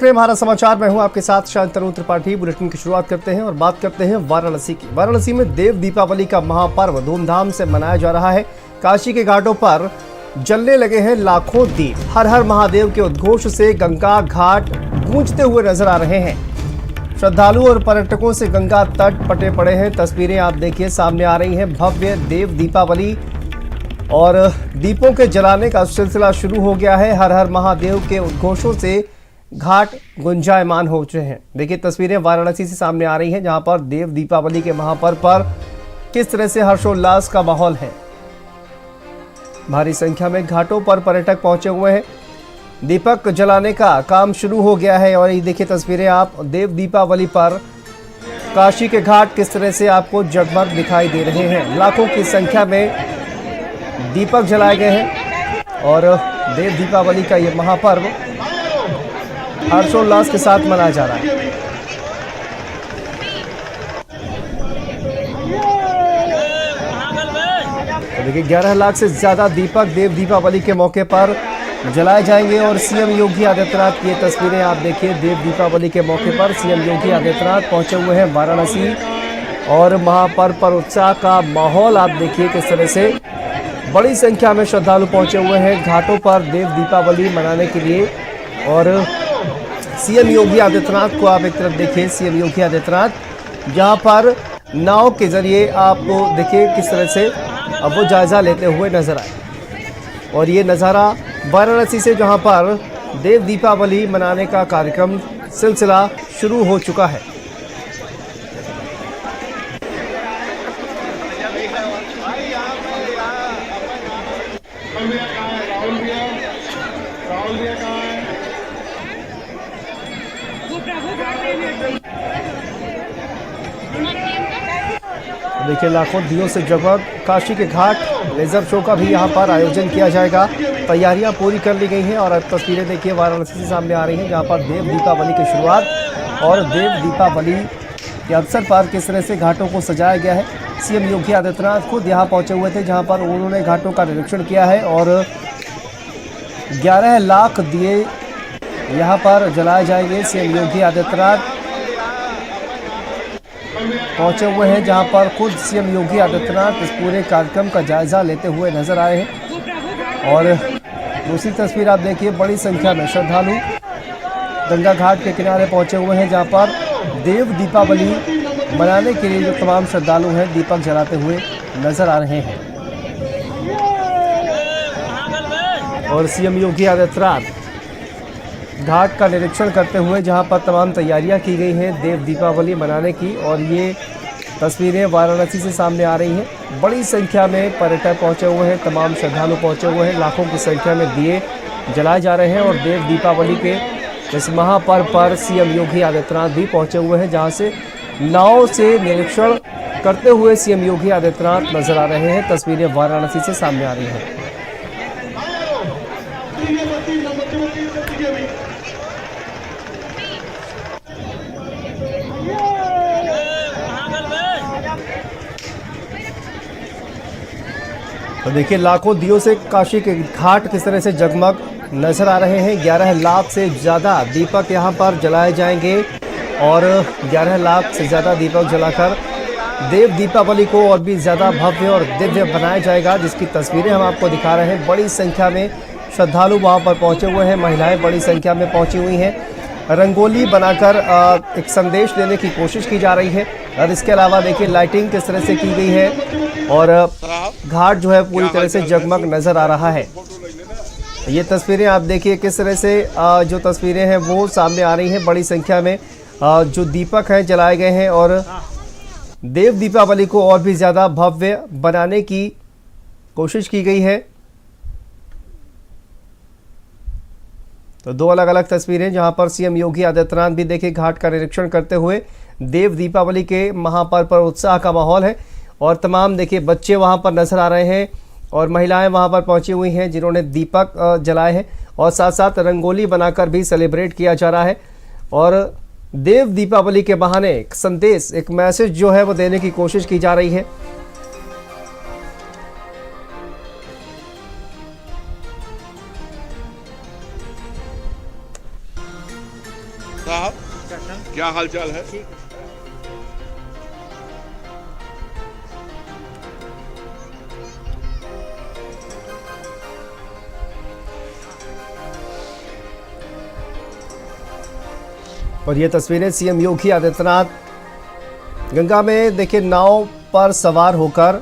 भारत समाचार में हूं आपके साथ शांतनु त्रिपाठी। बुलेटिन की शुरुआत करते हैं और बात करते हैं वाराणसी की। वाराणसी में देव दीपावली का महापर्व धूमधाम से मनाया जा रहा है। काशी के घाटों पर जलने लगे हैं लाखों दीप। हर हर महादेव के उद्घोष से गंगा घाट गूंजते हुए नजर आ रहे हैं। श्रद्धालु और पर्यटकों से गंगा तट पटे पड़े हैं। तस्वीरें आप देखिए सामने आ रही हैं। भव्य देव दीपावली और दीपों के जलाने का सिलसिला शुरू हो गया है। हर हर महादेव के उद्घोषों से घाट गुंजायमान हो चुके हैं। देखिए तस्वीरें वाराणसी से सामने आ रही हैं, जहां पर देव दीपावली के महापर्व पर किस तरह से हर्षोल्लास का माहौल है। भारी संख्या में घाटों पर पर्यटक पहुंचे हुए हैं। दीपक जलाने का काम शुरू हो गया है और ये देखिए तस्वीरें आप देव दीपावली पर काशी के घाट किस तरह से आपको जगमग दिखाई दे रहे हैं। लाखों की संख्या में दीपक जलाए गए हैं और देव दीपावली का ये महापर्व हर्षोल्लास के साथ मनाया जा रहा है। तो देखिए 11 लाख से ज्यादा दीपक देव दीपावली के मौके पर जलाए जाएंगे और सीएम योगी आदित्यनाथ की ये तस्वीरें आप देखिए। देव दीपावली के मौके पर सीएम योगी आदित्यनाथ पहुंचे हुए हैं वाराणसी और महापर्व पर उत्साह का माहौल आप देखिए किस तरह से। बड़ी संख्या में श्रद्धालु पहुंचे हुए हैं घाटों पर देव दीपावली मनाने के लिए। और सीएम योगी आदित्यनाथ को आप एक तरफ देखिए, सीएम योगी आदित्यनाथ जहां पर नाव के जरिए आपको देखिए किस तरह से अब वो जायजा लेते हुए नजर आए। और ये नज़ारा वाराणसी से जहां पर देव दीपावली मनाने का कार्यक्रम सिलसिला शुरू हो चुका है। देखिए लाखों दियों से जगमग काशी के घाट। लेजर शो का भी यहां पर आयोजन किया जाएगा। तैयारियां पूरी कर ली गई हैं और अब तस्वीरें देखिए वाराणसी से सामने आ रही हैं, जहां पर देव दीपावली की शुरुआत और देव दीपावली के अवसर पर किस तरह से घाटों को सजाया गया है। सीएम योगी आदित्यनाथ खुद यहां पहुंचे हुए थे, जहां पर उन्होंने घाटों का निरीक्षण किया है और 11 लाख दिए यहां पर जलाए जाएंगे। सीएम योगी आदित्यनाथ पहुंचे हुए हैं, जहां पर खुद सीएम योगी आदित्यनाथ इस पूरे कार्यक्रम का जायजा लेते हुए नजर आए हैं। और दूसरी तस्वीर आप देखिए, बड़ी संख्या में श्रद्धालु गंगा घाट के किनारे पहुंचे हुए हैं, जहां पर देव दीपावली मनाने के लिए जो तमाम श्रद्धालु हैं दीपक जलाते हुए नजर आ रहे हैं। और सीएम योगी आदित्यनाथ घाट का निरीक्षण करते हुए जहां पर तमाम तैयारियां की गई हैं देव दीपावली मनाने की। और ये तस्वीरें वाराणसी से सामने आ रही हैं। बड़ी संख्या में पर्यटक पहुंचे हुए हैं, तमाम श्रद्धालु पहुंचे हुए हैं। लाखों की संख्या में दिए जलाए जा रहे हैं और देव दीपावली के इस महापर्व पर सीएम योगी आदित्यनाथ भी पहुंचे हुए हैं, जहां से नाव से निरीक्षण करते हुए सीएम योगी आदित्यनाथ नजर आ रहे हैं। तस्वीरें वाराणसी से सामने आ रही हैं। तो देखिए लाखों दियों से काशी के घाट किस तरह से जगमग नजर आ रहे हैं। 11 लाख से ज़्यादा दीपक यहां पर जलाए जाएंगे और 11 लाख से ज़्यादा दीपक जलाकर देव दीपावली को और भी ज़्यादा भव्य और दिव्य बनाया जाएगा, जिसकी तस्वीरें हम आपको दिखा रहे हैं। बड़ी संख्या में श्रद्धालु वहां पर पहुंचे हुए हैं। महिलाएं बड़ी संख्या में पहुंची हुई हैं। रंगोली बनाकर एक संदेश देने की कोशिश की जा रही है। और इसके अलावा देखिए लाइटिंग किस तरह से की गई है और घाट जो है पूरी तरह से जगमग नजर आ रहा है। ये तस्वीरें आप देखिए किस तरह से जो तस्वीरें हैं वो सामने आ रही हैं। बड़ी संख्या में जो दीपक हैं जलाए गए हैं और देव दीपावली को और भी ज़्यादा भव्य बनाने की कोशिश की गई है। तो दो अलग अलग तस्वीरें, जहां पर सीएम योगी आदित्यनाथ भी देखिए घाट का निरीक्षण करते हुए। देव दीपावली के महापर्व पर उत्साह का माहौल है और तमाम देखिए बच्चे वहां पर नजर आ रहे हैं और महिलाएं वहां पर पहुंची हुई हैं, जिन्होंने दीपक जलाए हैं और साथ साथ रंगोली बनाकर भी सेलिब्रेट किया जा रहा है। और देव दीपावली के बहाने एक संदेश, एक मैसेज जो है वो देने की कोशिश की जा रही है। साहब, क्या हाल चाल है? और ये तस्वीरें सीएम योगी आदित्यनाथ गंगा में देखिए नाव पर सवार होकर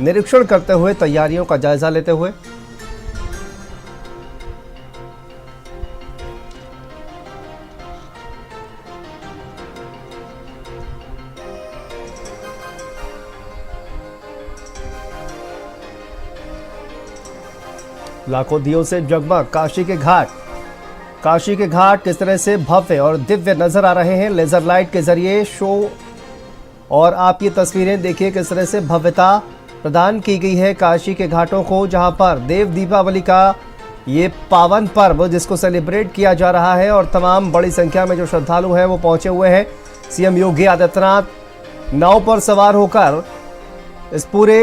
निरीक्षण करते हुए, तैयारियों का जायजा लेते हुए। लाखों दियों से जगमग काशी के घाट। काशी के घाट किस तरह से भव्य और दिव्य नजर आ रहे हैं लेजर लाइट के जरिए शो। और आप ये तस्वीरें देखिए किस तरह से भव्यता प्रदान की गई है काशी के घाटों को, जहां पर देव दीपावली का ये पावन पर्व जिसको सेलिब्रेट किया जा रहा है और तमाम बड़ी संख्या में जो श्रद्धालु हैं वो पहुंचे हुए हैं। सीएम योगी आदित्यनाथ नाव पर सवार होकर इस पूरे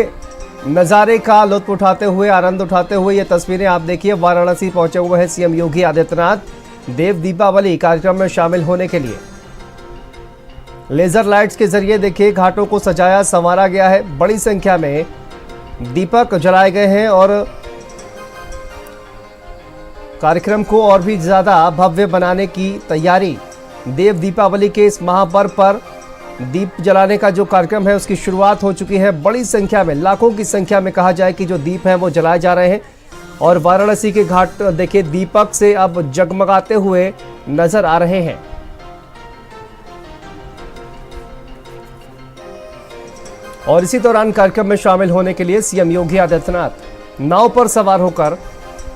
नज़ारे का लुत्फ उठाते हुए, आनंद उठाते हुए ये तस्वीरें आप देखिए। वाराणसी पहुंचे हुए हैं सीएम योगी आदित्यनाथ देव दीपावली कार्यक्रम में शामिल होने के लिए। लेजर लाइट्स के जरिए देखिए घाटों को सजाया संवारा गया है, बड़ी संख्या में दीपक जलाए गए हैं और कार्यक्रम को और भी ज्यादा भव्य बनाने की तैयारी। देव दीपावली के इस महापर्व पर दीप जलाने का जो कार्यक्रम है उसकी शुरुआत हो चुकी है। बड़ी संख्या में, लाखों की संख्या में कहा जाए कि जो दीप हैं वो जलाए जा रहे हैं और वाराणसी के घाट देखिए दीपक से अब जगमगाते हुए नजर आ रहे हैं। और इसी दौरान कार्यक्रम में शामिल होने के लिए सीएम योगी आदित्यनाथ नाव पर सवार होकर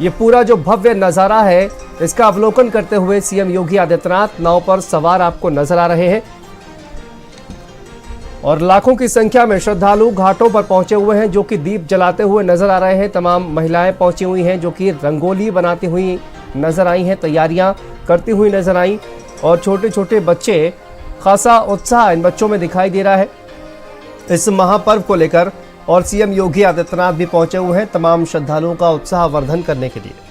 ये पूरा जो भव्य नजारा है इसका अवलोकन करते हुए सीएम योगी आदित्यनाथ नाव पर सवार आपको नजर आ रहे हैं। और लाखों की संख्या में श्रद्धालु घाटों पर पहुंचे हुए हैं जो कि दीप जलाते हुए नजर आ रहे हैं। तमाम महिलाएं पहुंची हुई हैं जो कि रंगोली बनाती हुई नजर आई हैं, तैयारियां करती हुई नजर आई। और छोटे छोटे बच्चे, खासा उत्साह इन बच्चों में दिखाई दे रहा है इस महापर्व को लेकर। और सीएम योगी आदित्यनाथ भी पहुंचे हुए हैं तमाम श्रद्धालुओं का उत्साह वर्धन करने के लिए।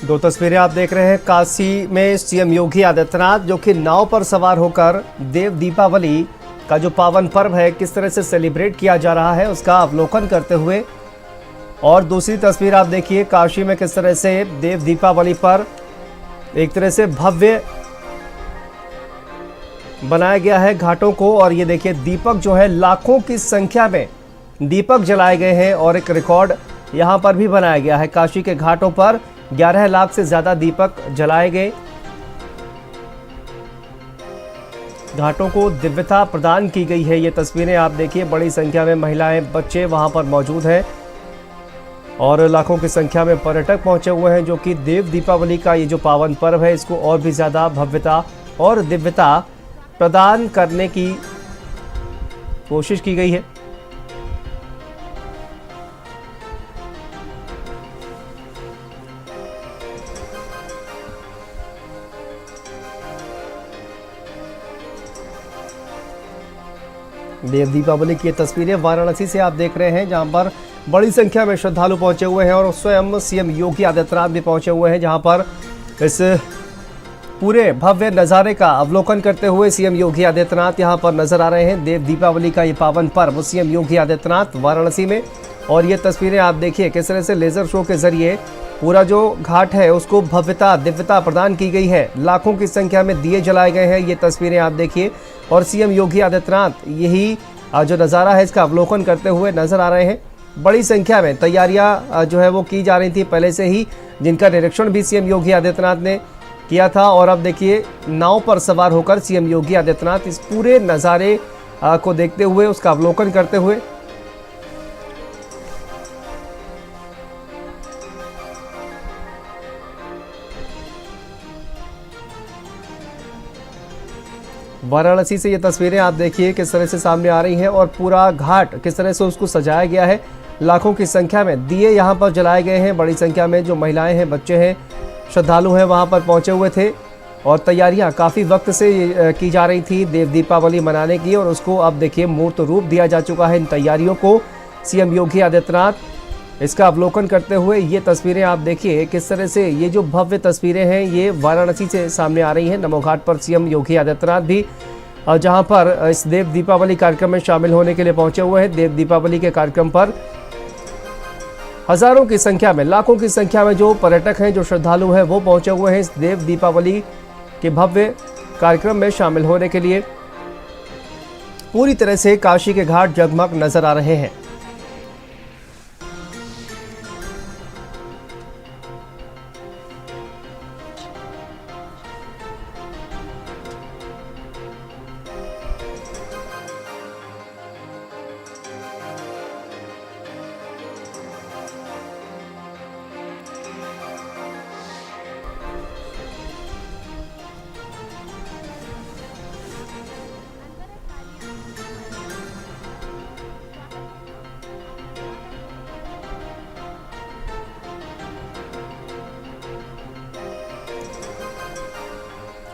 दो तस्वीरें आप देख रहे हैं काशी में सीएम योगी आदित्यनाथ जो कि नाव पर सवार होकर देव दीपावली का जो पावन पर्व है किस तरह से सेलिब्रेट किया जा रहा है उसका अवलोकन करते हुए। और दूसरी तस्वीर आप देखिए काशी में किस तरह से देव दीपावली पर एक तरह से भव्य बनाया गया है घाटों को। और ये देखिए दीपक जो है लाखों की संख्या में दीपक जलाए गए हैं और एक रिकॉर्ड यहाँ पर भी बनाया गया है। काशी के घाटों पर 11 लाख से ज्यादा दीपक जलाए गए। घाटों को दिव्यता प्रदान की गई है। ये तस्वीरें आप देखिए, बड़ी संख्या में महिलाएं, बच्चे वहां पर मौजूद हैं और लाखों की संख्या में पर्यटक पहुंचे हुए हैं जो कि देव दीपावली का ये जो पावन पर्व है इसको और भी ज्यादा भव्यता और दिव्यता प्रदान करने की कोशिश की गई है। देव दीपावली की तस्वीरें वाराणसी से आप देख रहे हैं जहां पर बड़ी संख्या में श्रद्धालु पहुंचे हुए हैं और स्वयं सीएम योगी आदित्यनाथ भी पहुंचे हुए हैं जहां पर इस पूरे भव्य नज़ारे का अवलोकन करते हुए सीएम योगी आदित्यनाथ यहां पर नजर आ रहे हैं। देव दीपावली का ये पावन पर्व सीएम योगी आदित्यनाथ वाराणसी में। और ये तस्वीरें आप देखिए किस तरह से लेजर शो के जरिए पूरा जो घाट है उसको भव्यता दिव्यता प्रदान की गई है। लाखों की संख्या में दिए जलाए गए हैं, ये तस्वीरें आप देखिए। और सीएम योगी आदित्यनाथ यही जो नज़ारा है इसका अवलोकन करते हुए नजर आ रहे हैं। बड़ी संख्या में तैयारियां जो है वो की जा रही थी पहले से ही, जिनका निरीक्षण भी सीएम योगी आदित्यनाथ ने किया था। और अब देखिए नाव पर सवार होकर सीएम योगी आदित्यनाथ इस पूरे नज़ारे को देखते हुए, उसका अवलोकन करते हुए वाराणसी से ये तस्वीरें आप देखिए किस तरह से सामने आ रही हैं और पूरा घाट किस तरह से उसको सजाया गया है। लाखों की संख्या में दिए यहाँ पर जलाए गए हैं। बड़ी संख्या में जो महिलाएं हैं, बच्चे हैं, श्रद्धालु हैं, वहाँ पर पहुँचे हुए थे और तैयारियां काफ़ी वक्त से की जा रही थी देव दीपावली मनाने की, और उसको अब देखिए मूर्त रूप दिया जा चुका है इन तैयारियों को। सीएम योगी आदित्यनाथ इसका अवलोकन करते हुए ये तस्वीरें आप देखिए किस तरह से ये जो भव्य तस्वीरें हैं ये वाराणसी से सामने आ रही हैं। नमो घाट पर सीएम योगी आदित्यनाथ भी जहां पर इस देव दीपावली कार्यक्रम में शामिल होने के लिए पहुंचे हुए हैं। देव दीपावली के कार्यक्रम पर हजारों की संख्या में, लाखों की संख्या में जो पर्यटक हैं, जो श्रद्धालु हैं, वो पहुंचे हुए हैं इस देव दीपावली के भव्य कार्यक्रम में शामिल होने के लिए। पूरी तरह से काशी के घाट जगमग नजर आ रहे हैं।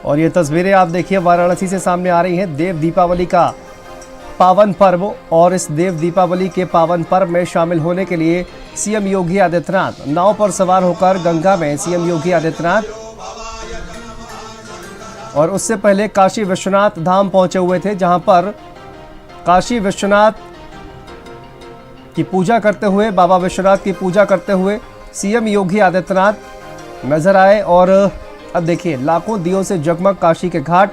और ये तस्वीरें आप देखिए वाराणसी से सामने आ रही हैं देव दीपावली का पावन पर्व, और इस देव दीपावली के पावन पर्व में शामिल होने के लिए सीएम योगी आदित्यनाथ नाव पर सवार होकर गंगा में सीएम योगी आदित्यनाथ और उससे पहले काशी विश्वनाथ धाम पहुंचे हुए थे, जहां पर काशी विश्वनाथ की पूजा करते हुए, बाबा विश्वनाथ की पूजा करते हुए सीएम योगी आदित्यनाथ नजर आए। और अब देखिए लाखों दियों से जगमग काशी के घाट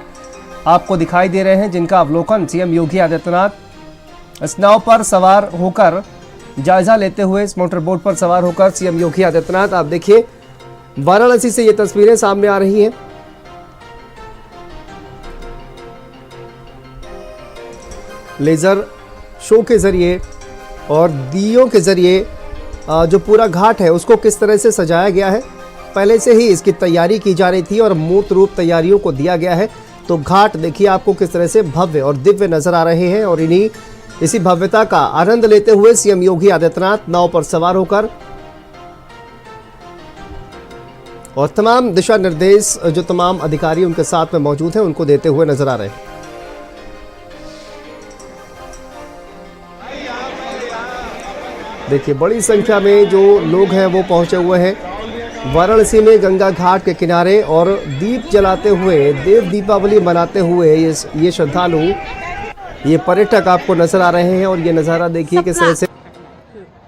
आपको दिखाई दे रहे हैं, जिनका अवलोकन सीएम योगी आदित्यनाथ इस नाव पर सवार होकर जायजा लेते हुए, इस मोटर बोट पर सवार होकर सीएम योगी आदित्यनाथ, आप देखिए वाराणसी से ये तस्वीरें सामने आ रही हैं। लेजर शो के जरिए और दियों के जरिए जो पूरा घाट है उसको किस तरह से सजाया गया है, पहले से ही इसकी तैयारी की जा रही थी और मूर्त रूप तैयारियों को दिया गया है। तो घाट देखिए आपको किस तरह से भव्य और दिव्य नजर आ रहे हैं, और इसी भव्यता का आनंद लेते हुए सीएम योगी आदित्यनाथ नाव पर सवार होकर और तमाम दिशा निर्देश जो तमाम अधिकारी उनके साथ में मौजूद हैं उनको देते हुए नजर आ रहे हैं। देखिए बड़ी संख्या में जो लोग हैं वो पहुंचे हुए हैं वाराणसी में गंगा घाट के किनारे, और दीप जलाते हुए, देव दीपावली मनाते हुए ये श्रद्धालु, ये पर्यटक आपको नजर आ रहे हैं। और ये नज़ारा देखिए किस तरह से।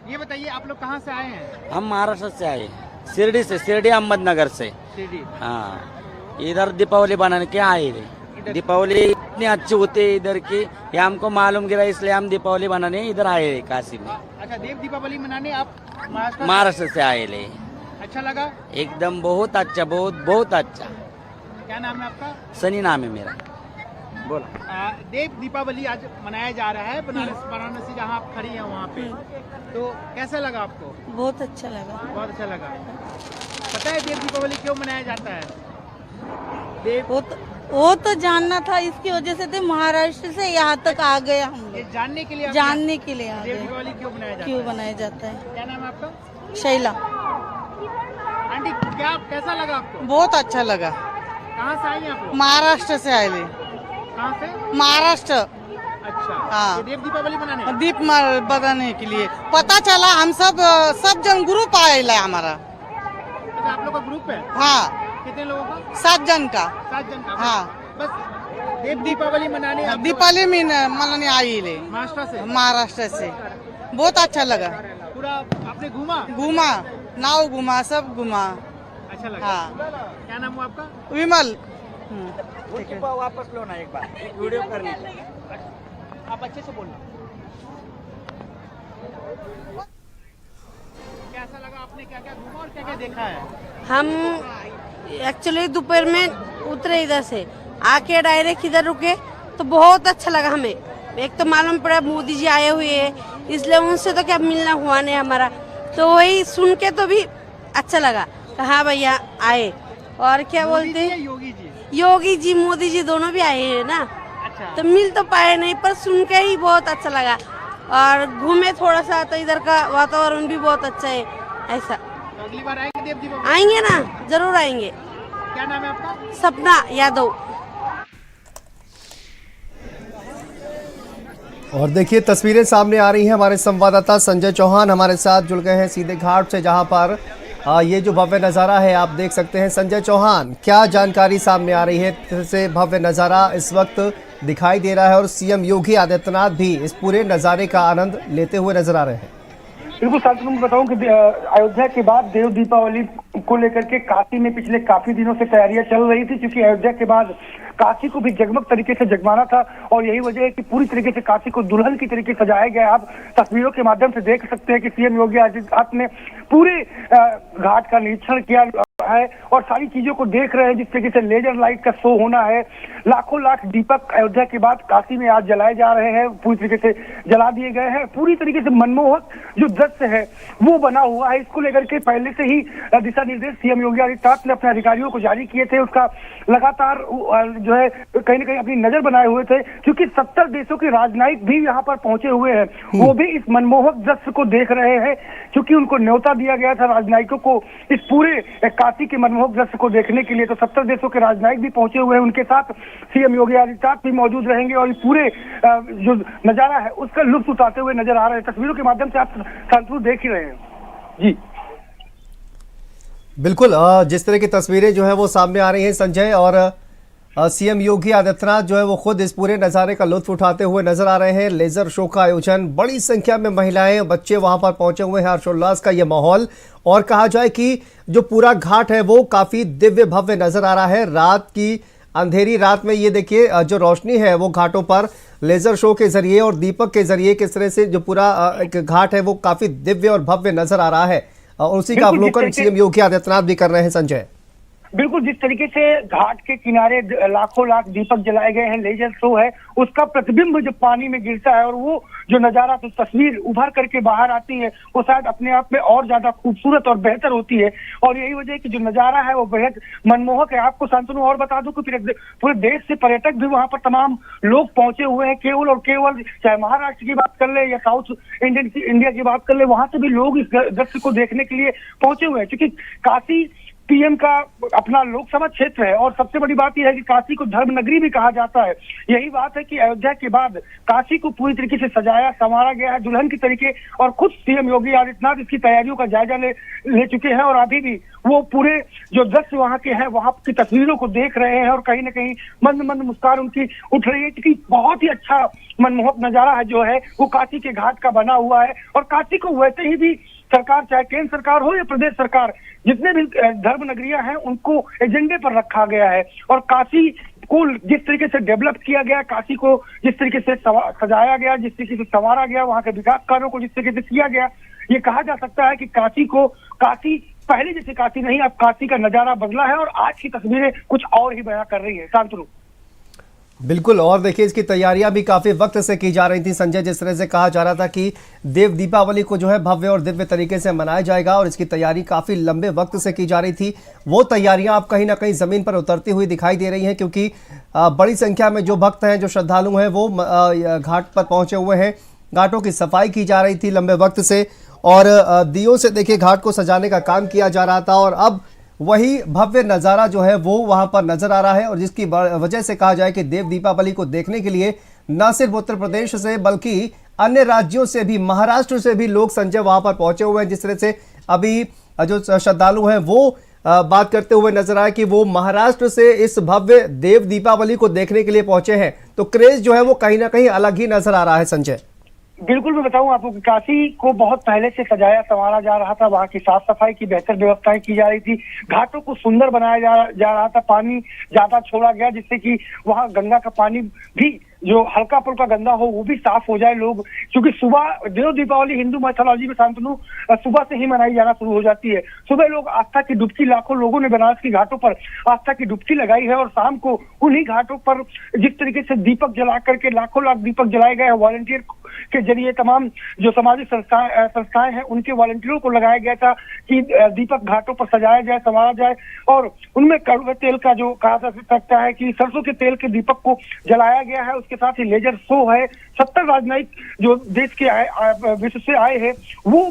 ये बताइए आप लोग कहाँ से आए हैं? हम महाराष्ट्र से आए, शिरडी से, शिरडी अहमदनगर से। शिरडी। हाँ, इधर दीपावली बनाने के आए थे। दीपावली इतनी अच्छी होती है इधर की, ये हमको मालूम गिरा, इसलिए हम दीपावली बनाने इधर आए काशी में। अच्छा, देव दीपावली मनाने आप महाराष्ट्र से आए ले। अच्छा लगा? एकदम बहुत अच्छा, बहुत अच्छा। क्या नाम है आपका? सनी नाम है मेरा। बोला। देव दीपावली आज मनाया जा रहा है वाराणसी, जहाँ आप खड़ी हैं वहाँ पे, तो कैसा लगा आपको? बहुत अच्छा लगा। बहुत अच्छा लगा। पता है देव दीपावली क्यों मनाया जाता है? देव वो तो जानना था, इसकी वजह से तो महाराष्ट्र से यहाँ तक आ गए हम ये लोग, जानने के लिए आ गए देव दीपावली क्यों मनाया जाता है? क्यों बनाया जाता है। क्या नाम है आपका? शैला। आंटी कैसा लगा आपको? बहुत अच्छा लगा। कहाँ से आई आप लोग? महाराष्ट्र से आए ले। कहाँ से? महाराष्ट्र। अच्छा। हाँ। ये देव दीपावली मनाने? दीप बनाने के लिए पता चला, हम सब जन ग्रुप आए ला हमारा। अच्छा, आप लोग का ग्रुप है? हाँ। कितने लोगों का? 7 जन का। 7 जन का? हाँ। बस देव दीपावली मनाने आप लोग दीपावली में मनाने आई ले महाराष्ट्र से। बहुत अच्छा लगा। पूरा आपने घूमा? नाव घूमा, सब घूमा। अच्छा लगा। हाँ। क्या नाम हुआ आपका? विमल। वापस लो ना एक बार, एक वीडियो करनी। आप अच्छे से बोलना। कैसा लगा? आपने क्या क्या घूमा और क्या क्या देखा है? हम एक्चुअली दोपहर में उतरे इधर से, आके डायरेक्ट इधर रुके तो बहुत अच्छा लगा हमें। एक तो मालूम पड़ा मोदी जी आए हुए हैं, इसलिए उनसे तो क्या मिलना हुआ नहीं हमारा, तो वही सुन के तो भी अच्छा लगा। हाँ भैया आए। और क्या बोलते हैं? योगी जी। योगी जी मोदी जी दोनों भी आए हैं ना, अच्छा। तो मिल तो पाए नहीं, पर सुन के ही बहुत अच्छा लगा। और घूमे थोड़ा सा तो इधर का वातावरण भी बहुत अच्छा है। ऐसा तो अगली बार आएंगे देव दीपावली? आएंगे ना, जरूर आएंगे। क्या नाम है आपका? सपना यादव। और देखिए तस्वीरें सामने आ रही हैं, हमारे संवाददाता संजय चौहान हमारे साथ जुड़ गए हैं सीधे घाट से, जहां पर ये जो भव्य नज़ारा है आप देख सकते हैं। संजय चौहान, क्या जानकारी सामने आ रही है? से भव्य नज़ारा इस वक्त दिखाई दे रहा है और सीएम योगी आदित्यनाथ भी इस पूरे नज़ारे का आनंद लेते हुए नजर आ रहे हैं। बिल्कुल शांतनु, मैं बताऊं कि अयोध्या के बाद देव दीपावली को लेकर के काशी में पिछले काफी दिनों से तैयारियां चल रही थी, क्योंकि अयोध्या के बाद काशी को भी जगमग तरीके से जगमाना था और यही वजह है कि पूरी तरीके से काशी को दुल्हन की तरीके से सजाया गया। आप तस्वीरों के माध्यम से देख सकते हैं कि सीएम योगी आदित्यनाथ ने पूरे घाट का निरीक्षण किया है और सारी चीजों को देख रहे हैं। जिस तरीके से लेजर लाइट का शो होना है, लाखों लाख दीपक अयोध्या के बाद काशी में आज जलाए जा रहे हैं, पूरी तरीके से जला दिए गए हैं। पूरी तरीके से मनमोहक जो दृश्य है वो बना हुआ है। इसको लेकर के पहले से ही दिशा निर्देश सीएम योगी आदित्यनाथ ने अपने अधिकारियों को जारी किए थे। उसका लगातार जो है कहीं ना कहीं अपनी नजर बनाए हुए थे, क्योंकि 70 देशों के राजनयिक भी यहाँ पर पहुंचे हुए हैं। वो भी इस मनमोहक दृश्य को देख रहे हैं, क्योंकि उनको न्योता दिया गया था राजनयिकों को इस पूरे काशी के मनमोहक दृश्य को देखने के लिए। तो 70 देशों के राजनयिक भी पहुंचे हुए हैं, उनके साथ सीएम योगी आदित्यनाथ भी मौजूद रहेंगे और पूरे जो नजारा है उसका लुत्फ उठाते हुए नजर आ रहे हैं। तस्वीरों के माध्यम से आप शांतनु देख ही रहे हैं जी। बिल्कुल, जिस तरह की तस्वीरें जो है वो सामने आ रही हैं संजय, और सीएम योगी आदित्यनाथ जो है वो खुद इस पूरे नज़ारे का लुत्फ उठाते हुए नजर आ रहे हैं। लेजर शो का आयोजन, बड़ी संख्या में महिलाएं बच्चे वहां पर पहुंचे हुए हैं, हर्षोल्लास का ये माहौल। और कहा जाए कि जो पूरा घाट है वो काफी दिव्य भव्य नजर आ रहा है। रात की अंधेरी रात में ये देखिए जो रोशनी है वो घाटों पर लेजर शो के जरिए और दीपक के जरिए किस तरह से जो पूरा घाट है वो काफी दिव्य और भव्य नजर आ रहा है, और उसी का अवलोकन सीएम योगी आदित्यनाथ भी कर रहे हैं संजय। बिल्कुल, जिस तरीके से घाट के किनारे लाखों लाख दीपक जलाए गए हैं, लेजर शो है, उसका प्रतिबिंब जो पानी में गिरता है और वो जो नजारा, तो तस्वीर उभर करके बाहर आती है, वो शायद अपने आप में और ज्यादा खूबसूरत और बेहतर होती है। और यही वजह है कि जो नजारा है वो बेहद मनमोहक है। आपको शांतनु और बता दूं कि पूरे देश से पर्यटक भी वहां पर तमाम लोग पहुंचे हुए हैं। केवल और केवल चाहे महाराष्ट्र की बात कर ले या साउथ इंडिया की बात कर ले, वहां से भी लोग इस दृश्य को देखने के लिए पहुंचे हुए हैं, क्योंकि काशी पीएम का अपना लोकसभा क्षेत्र है और सबसे बड़ी बात यह है कि काशी को धर्म नगरी भी कहा जाता है। यही बात है कि अयोध्या के बाद काशी को पूरी तरीके से सजाया संवारा गया है दुल्हन की तरीके, और खुद सीएम योगी आदित्यनाथ इसकी तैयारियों का जायजा ले चुके हैं और अभी भी वो पूरे जो दृश्य वहां के हैं वहां की तस्वीरों को देख रहे हैं और कहीं ना कहीं मंद मंद मुस्कान उनकी उठ रही है, क्योंकि बहुत ही अच्छा मनमोहक नजारा है जो है वो काशी के घाट का बना हुआ है। और काशी को वैसे ही भी सरकार, चाहे केंद्र सरकार हो या प्रदेश सरकार, जितने भी धर्म नगरियां हैं उनको एजेंडे पर रखा गया है। और काशी को जिस तरीके से डेवलप किया गया, काशी को जिस तरीके से सजाया गया, जिस तरीके से संवारा गया, वहां के विकास कार्यों को जिस तरीके से किया गया, ये कहा जा सकता है कि काशी पहले जैसे काशी नहीं, अब काशी का नजारा बदला है और आज की तस्वीरें कुछ और ही बयां कर रही है। शांतनु बिल्कुल, और देखिए इसकी तैयारियां भी काफी वक्त से की जा रही थी संजय। जिस तरह से कहा जा रहा था कि देव दीपावली को जो है भव्य और दिव्य तरीके से मनाया जाएगा और इसकी तैयारी काफी लंबे वक्त से की जा रही थी, वो तैयारियां अब कहीं ना कहीं जमीन पर उतरती हुई दिखाई दे रही हैं, क्योंकि बड़ी संख्या में जो भक्त हैं, जो श्रद्धालु हैं, वो घाट पर पहुंचे हुए हैं। घाटों की सफाई की जा रही थी लंबे वक्त से और दियों से देखिए घाट को सजाने का काम किया जा रहा था, और अब वही भव्य नज़ारा जो है वो वहां पर नजर आ रहा है। और जिसकी वजह से कहा जाए कि देव दीपावली को देखने के लिए न सिर्फ उत्तर प्रदेश से बल्कि अन्य राज्यों से भी, महाराष्ट्र से भी लोग संजय वहां पर पहुंचे हुए हैं। जिस तरह से अभी जो श्रद्धालु हैं वो बात करते हुए नजर आए कि वो महाराष्ट्र से इस भव्य देव दीपावली को देखने के लिए पहुंचे हैं, तो क्रेज जो है वो कहीं ना कहीं अलग ही नजर आ रहा है संजय। बिल्कुल, मैं बताऊं आपको कि काशी को बहुत पहले से सजाया संवारा जा रहा था, वहां की साफ सफाई की बेहतर व्यवस्थाएं की जा रही थी, घाटों को सुंदर बनाया जा रहा था, पानी ज्यादा छोड़ा गया जिससे कि वहां गंगा का पानी भी जो हल्का फुल्का गंदा हो वो भी साफ हो जाए लोग, क्योंकि सुबह देव दीपावली हिंदू मैथोलॉजी में शांतनु सुबह से ही मनाई जाना शुरू हो जाती है। सुबह लोग आस्था की डुबकी, लाखों लोगों ने बनारस की घाटों पर आस्था की डुबकी लगाई है और शाम को उन्हीं घाटों पर जिस तरीके से दीपक जला करके लाखों लाख दीपक जलाए गए, वॉलंटियर के जरिए तमाम जो सामाजिक संस्थाएं हैं उनके वॉलंटियरों को लगाया गया था कि दीपक घाटों पर सजाया जाए, संवारा जाए, और उनमें कड़वे तेल का जो कहा जा सकता है कि सरसों के तेल के दीपक को जलाया गया है। उसके साथ ही लेजर शो है। 70 राजनयिक जो देश के विश्व से आए हैं वो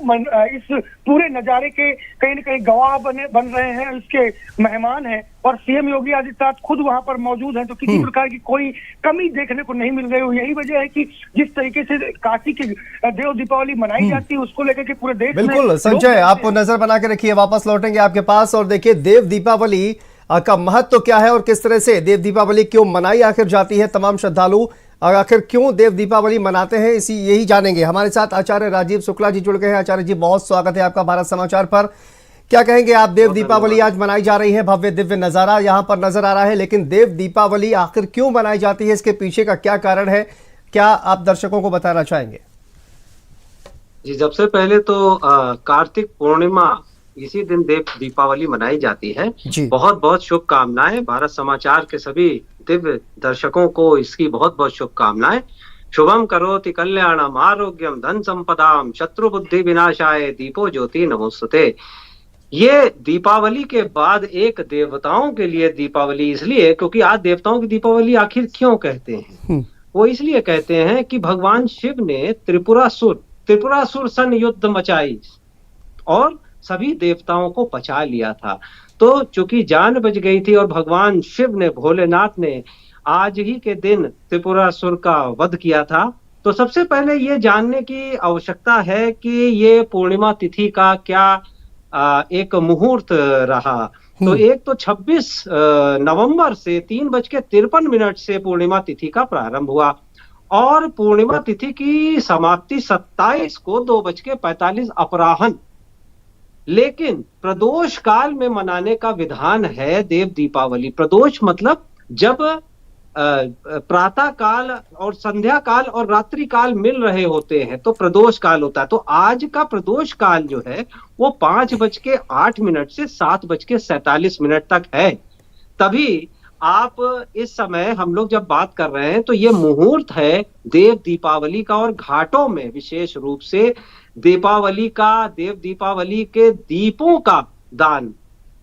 इस पूरे नजारे के कहीं न कहीं गवाह बन रहे हैं, इसके मेहमान हैं, और सीएम योगी आदित्यनाथ खुद वहां पर मौजूद हैं, तो किसी प्रकार की कोई कमी देखने को नहीं मिल रही। यही वजह है कि जिस तरीके से काशी की देव दीपावली मनाई जाती है उसको लेकर के पूरे देश में बिल्कुल संजय, आप नजर बना के रखिए, वापस लौटेंगे आपके पास। और देखिए देव दीपावली का महत्व क्या है और किस तरह से देव दीपावली क्यों मनाई आखिर जाती है, तमाम श्रद्धालु आखिर क्यों देव दीपावली मनाते हैं, यही जानेंगे। हमारे साथ आचार्य राजीव शुक्ला जी जुड़ गए हैं। आचार्य जी, बहुत स्वागत है आपका भारत समाचार पर। क्या कहेंगे आप, देव दीपावली आज मनाई जा रही है, भव्य दिव्य नजारा यहाँ पर नजर आ रहा है, लेकिन देव दीपावली आखिर क्यों मनाई जाती है, इसके पीछे का क्या कारण है, क्या आप दर्शकों को बताना चाहेंगे? जी, सबसे पहले तो कार्तिक पूर्णिमा इसी दिन देव दीपावली मनाई जाती है। बहुत बहुत शुभकामनाएं भारत समाचार के सभी दिव्य दर्शकों को, इसकी बहुत बहुत शुभकामनाएं। शुभम करोति कल्याणम आरोग्यम धन संपदाम शत्रु बुद्धि विनाशाय दीपो ज्योति नमोस्तुते। ये दीपावली के बाद एक देवताओं के लिए दीपावली इसलिए क्योंकि आज देवताओं की दीपावली आखिर क्यों कहते हैं, वो इसलिए कहते हैं कि भगवान शिव ने त्रिपुरासुर सन युद्ध मचाई और सभी देवताओं को बचा लिया था। तो चूंकि जान बच गई थी और भगवान शिव ने, भोलेनाथ ने आज ही के दिन त्रिपुरासुर का वध किया था, तो सबसे पहले ये जानने की आवश्यकता है कि ये पूर्णिमा तिथि का क्या एक मुहूर्त रहा। तो एक तो 26 नवंबर से 3:53 से पूर्णिमा तिथि का प्रारंभ हुआ और पूर्णिमा तिथि की समाप्ति 27 को 2:45 अपराह्न। लेकिन प्रदोष काल में मनाने का विधान है देव दीपावली। प्रदोष मतलब जब प्रातः काल और संध्या काल और रात्रि काल मिल रहे होते हैं तो प्रदोष काल होता है। तो आज का प्रदोष काल जो है वो 5:08 से 7:47 तक है। तभी आप इस समय हम लोग जब बात कर रहे हैं तो ये मुहूर्त है देव दीपावली का, और घाटों में विशेष रूप से देव दीपावली के दीपों का दान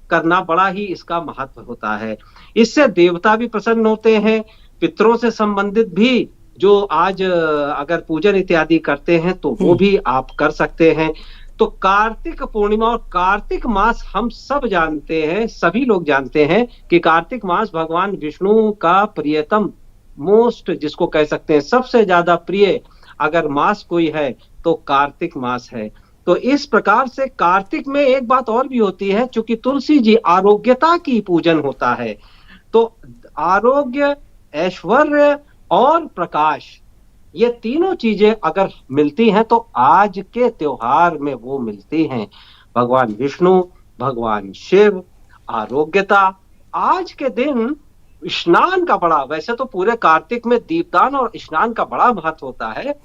करना बड़ा ही इसका महत्व होता है। इससे देवता भी प्रसन्न होते हैं, पितरों से संबंधित भी जो आज अगर पूजन इत्यादि करते हैं तो वो भी आप कर सकते हैं। तो कार्तिक पूर्णिमा और कार्तिक मास हम सब जानते हैं, सभी लोग जानते हैं कि कार्तिक मास भगवान विष्णु का प्रियतम, मोस्ट जिसको कह सकते हैं सबसे ज्यादा प्रिय अगर मास कोई है तो कार्तिक मास है। तो इस प्रकार से कार्तिक में एक बात और भी होती है, चूंकि तुलसी जी आरोग्यता की पूजन होता है, तो आरोग्य, ऐश्वर्य और प्रकाश, ये तीनों चीजें अगर मिलती हैं तो आज के त्योहार में वो मिलती हैं। भगवान विष्णु, भगवान शिव, आरोग्यता। आज के दिन स्नान का बड़ा, वैसे तो पूरे कार्तिक में दीपदान और स्नान का बड़ा महत्व होता है।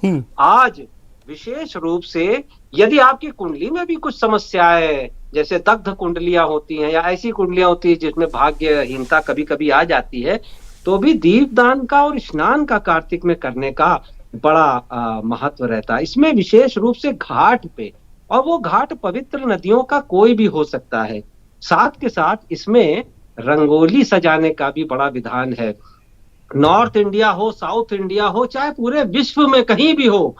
आज विशेष रूप से यदि आपकी कुंडली में भी कुछ समस्याएं, जैसे दग्ध कुंडलियां होती हैं या ऐसी कुंडलियां होती है जिसमें भाग्यहीनता कभी कभी आ जाती है, तो भी दीपदान का और स्नान का कार्तिक में करने का बड़ा महत्व रहता है। इसमें विशेष रूप से घाट पे, और वो घाट पवित्र नदियों का कोई भी हो सकता है। साथ के साथ इसमें रंगोली सजाने का भी बड़ा विधान है। नॉर्थ इंडिया हो, साउथ इंडिया हो, चाहे पूरे विश्व में कहीं भी हो,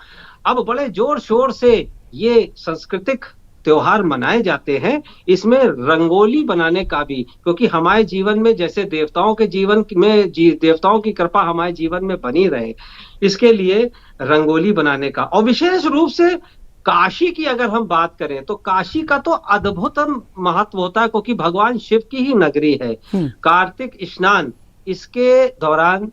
अब बड़े जोर शोर से ये सांस्कृतिक त्योहार मनाए जाते हैं। इसमें रंगोली बनाने का भी, क्योंकि हमारे जीवन में जैसे देवताओं के जीवन में देवताओं की कृपा हमारे जीवन में बनी रहे, इसके लिए रंगोली बनाने का। और विशेष रूप से काशी की अगर हम बात करें तो काशी का तो अद्भुत महत्व होता है, क्योंकि भगवान शिव की ही नगरी है। कार्तिक स्नान, इसके दौरान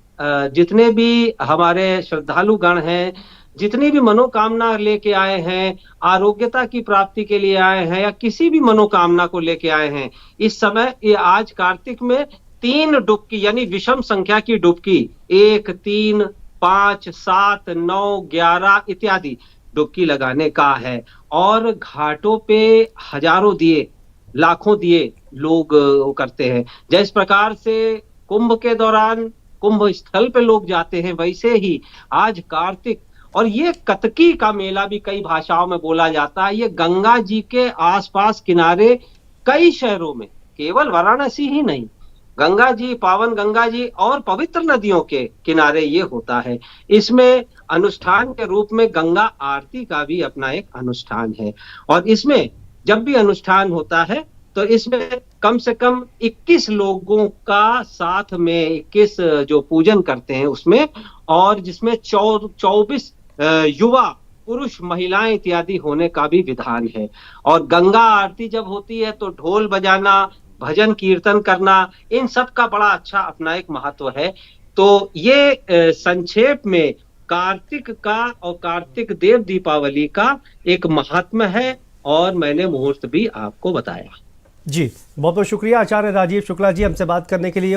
जितने भी हमारे श्रद्धालु गण हैं, जितनी भी मनोकामना लेके आए हैं, आरोग्यता की प्राप्ति के लिए आए हैं या किसी भी मनोकामना को लेके आए हैं, इस समय ये आज कार्तिक में 3 डुबकी यानी विषम संख्या की डुबकी, 1, 3 5, 7, 9, 11 इत्यादि डुबकी लगाने का है। और घाटों पे हजारों दिए, लाखों दिए लोग वो करते हैं। जिस प्रकार से कुंभ के दौरान कुंभ स्थल पे लोग जाते हैं, वैसे ही आज कार्तिक, और ये कतकी का मेला भी कई भाषाओं में बोला जाता है। ये गंगा जी के आसपास किनारे कई शहरों में, केवल वाराणसी ही नहीं, गंगा जी, पावन गंगा जी और पवित्र नदियों के किनारे ये होता है। इसमें अनुष्ठान के रूप में गंगा आरती का भी अपना एक अनुष्ठान है। और इसमें जब भी अनुष्ठान होता है तो इसमें कम से कम 21 लोगों का साथ में 21 जो पूजन करते हैं उसमें, और जिसमें 24 युवा पुरुष, महिलाएं इत्यादि होने का भी विधान है। और गंगा आरती जब होती है तो ढोल बजाना, भजन कीर्तन करना, इन सब का बड़ा अच्छा अपना एक महत्व है। तो ये संक्षेप में कार्तिक का और कार्तिक देव दीपावली का एक महात्म्य है, और मैंने मुहूर्त भी आपको बताया। जी, बहुत बहुत शुक्रिया आचार्य राजीव शुक्ला जी हमसे बात करने के लिए।